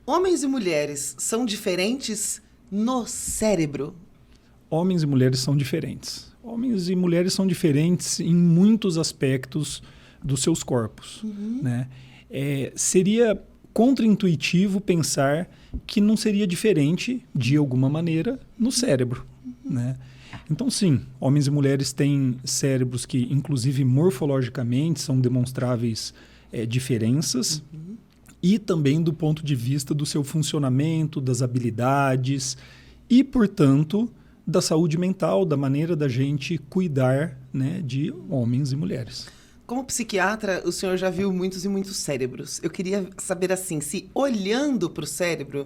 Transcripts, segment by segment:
Homens e mulheres são diferentes no cérebro? Homens e mulheres são diferentes. Homens e mulheres são diferentes em muitos aspectos dos seus corpos. Né? Seria contraintuitivo pensar que não seria diferente, de alguma maneira, no cérebro. Né? Então, sim, homens e mulheres têm cérebros que, inclusive morfologicamente, são demonstráveis diferenças. E também do ponto de vista do seu funcionamento, das habilidades e, portanto, da saúde mental, da maneira da gente cuidar, né, de homens e mulheres. Como psiquiatra, o senhor já viu muitos e muitos cérebros. Eu queria saber assim, se olhando para o cérebro,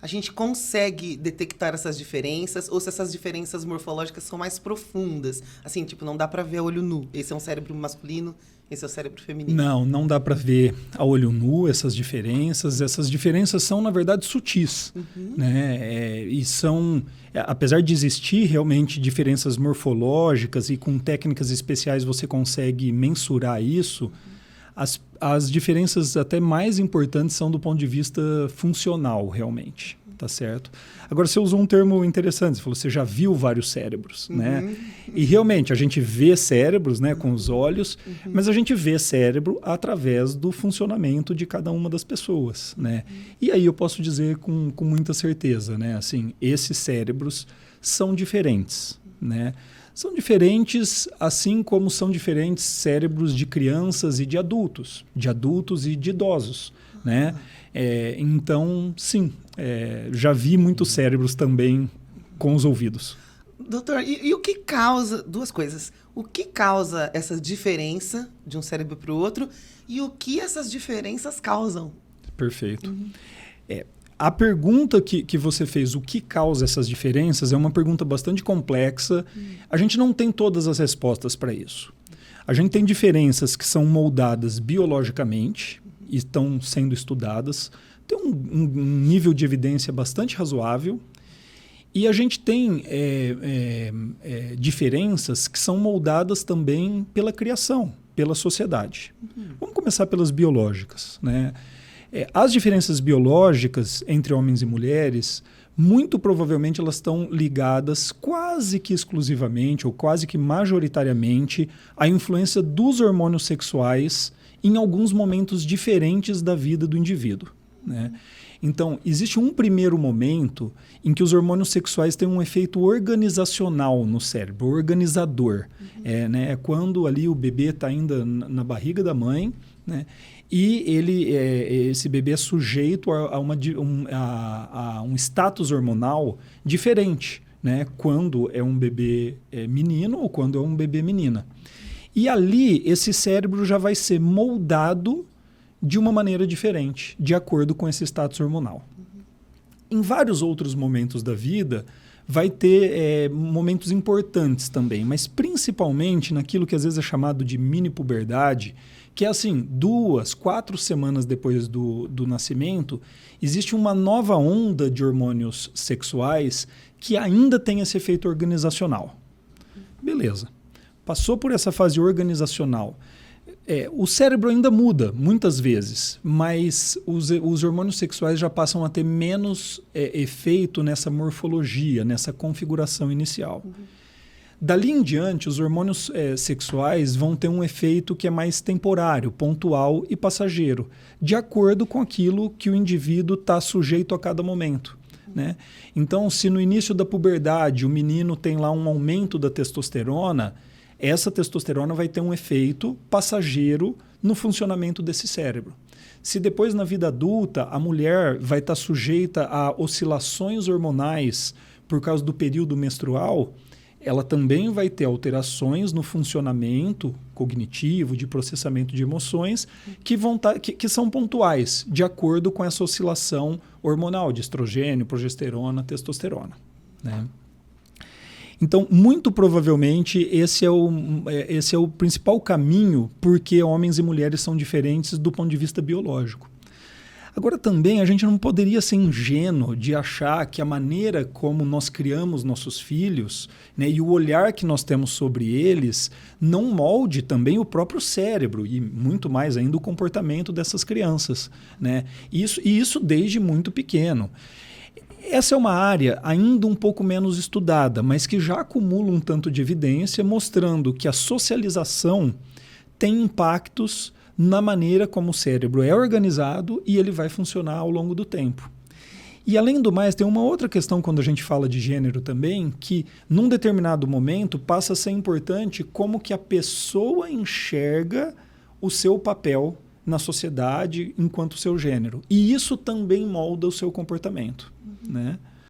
a gente consegue detectar essas diferenças ou se essas diferenças morfológicas são mais profundas. Assim, tipo, não dá para ver a olho nu. Esse é um cérebro masculino, esse é o cérebro feminino. Não dá para ver a olho nu essas diferenças. Essas diferenças são, na verdade, sutis. Né? E são, apesar de existir realmente diferenças morfológicas e com técnicas especiais você consegue mensurar isso, as diferenças até mais importantes são do ponto de vista funcional, realmente. Tá certo? Agora, você usou um termo interessante, você falou que você já viu vários cérebros, né? E realmente, a gente vê cérebros, né, com os olhos, mas a gente vê cérebro através do funcionamento de cada uma das pessoas, né? E aí eu posso dizer com muita certeza, né? Assim, esses cérebros são diferentes, né? São diferentes, assim como são diferentes cérebros de crianças e de adultos e de idosos, né? Então, sim, já vi muitos cérebros também com os ouvidos. Doutor, e o que causa... Duas coisas. O que causa essa diferença de um cérebro para o outro e o que essas diferenças causam? Perfeito. A pergunta que você fez, o que causa essas diferenças, é uma pergunta bastante complexa. A gente não tem todas as respostas para isso. A gente tem diferenças que são moldadas biologicamente e estão sendo estudadas. Tem um nível de evidência bastante razoável. E a gente tem diferenças que são moldadas também pela criação, pela sociedade. Vamos começar pelas biológicas, né? As diferenças biológicas entre homens e mulheres, muito provavelmente elas estão ligadas quase que exclusivamente ou quase que majoritariamente à influência dos hormônios sexuais em alguns momentos diferentes da vida do indivíduo, né? Então, existe um primeiro momento em que os hormônios sexuais têm um efeito organizacional no cérebro, organizador. É quando ali o bebê está ainda na barriga da mãe, né? E esse bebê é sujeito a um status hormonal diferente, né? Quando é um bebê menino ou quando é um bebê menina. E ali esse cérebro já vai ser moldado de uma maneira diferente, de acordo com esse status hormonal. Em vários outros momentos da vida, vai ter momentos importantes também, mas principalmente naquilo que às vezes é chamado de mini-puberdade, que é assim, 2, 4 semanas depois do nascimento, existe uma nova onda de hormônios sexuais que ainda tem esse efeito organizacional. Beleza. Passou por essa fase organizacional. O cérebro ainda muda, muitas vezes, mas os hormônios sexuais já passam a ter menos efeito nessa morfologia, nessa configuração inicial. Dali em diante, os hormônios sexuais vão ter um efeito que é mais temporário, pontual e passageiro, de acordo com aquilo que o indivíduo está sujeito a cada momento, né? Então, se no início da puberdade o menino tem lá um aumento da testosterona, essa testosterona vai ter um efeito passageiro no funcionamento desse cérebro. Se depois, na vida adulta, a mulher vai estar sujeita a oscilações hormonais por causa do período menstrual, ela também vai ter alterações no funcionamento cognitivo, de processamento de emoções, que são pontuais, de acordo com essa oscilação hormonal de estrogênio, progesterona, testosterona, né? Então, muito provavelmente, esse é o principal caminho porque homens e mulheres são diferentes do ponto de vista biológico. Agora, também, a gente não poderia ser ingênuo de achar que a maneira como nós criamos nossos filhos, né, e o olhar que nós temos sobre eles não molde também o próprio cérebro e, muito mais ainda, o comportamento dessas crianças, né? Isso desde muito pequeno. Essa é uma área ainda um pouco menos estudada, mas que já acumula um tanto de evidência mostrando que a socialização tem impactos na maneira como o cérebro é organizado e ele vai funcionar ao longo do tempo. E, além do mais, tem uma outra questão quando a gente fala de gênero também, que, num determinado momento, passa a ser importante como que a pessoa enxerga o seu papel na sociedade enquanto seu gênero. E isso também molda o seu comportamento, né?